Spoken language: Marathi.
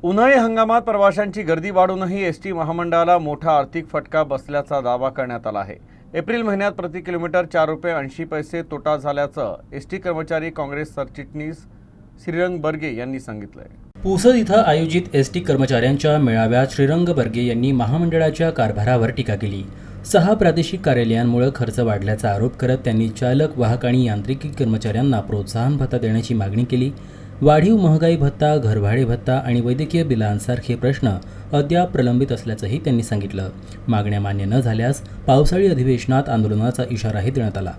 उन्हाळी हंगामात प्रवाशांची गर्दी वाढूनही एसटी महामंडळाला मोठा आर्थिक फटका बसल्याचा दावा करण्यात आला आहे। एप्रिल महिन्यात प्रति किलोमीटर 4.80 रुपये तोटा झाल्याचं एसटी कर्मचारी काँग्रेस सरचिटणीस श्रीरंग बर्गे यांनी सांगितलंय। पुसद इथं आयोजित एसटी कर्मचाऱ्यांच्या मेळाव्यात श्रीरंग बर्गे यांनी महामंडळाच्या कारभारावर टीका केली। 6 प्रादेशिक कार्यालयांमुळे खर्च वाढल्याचा आरोप करत त्यांनी चालक, वाहक आणि यांत्रिकी कर्मचाऱ्यांना प्रोत्साहन भत्ता देण्याची मागणी केली। वाढीव महागाई भत्ता, घरभाडे भत्ता आणि वैद्यकीय बिलांसारखे प्रश्न अद्याप प्रलंबित असल्याचंही त्यांनी सांगितलं। मागण्या मान्य न झाल्यास पावसाळी अधिवेशनात आंदोलनाचा इशाराही देण्यात आला।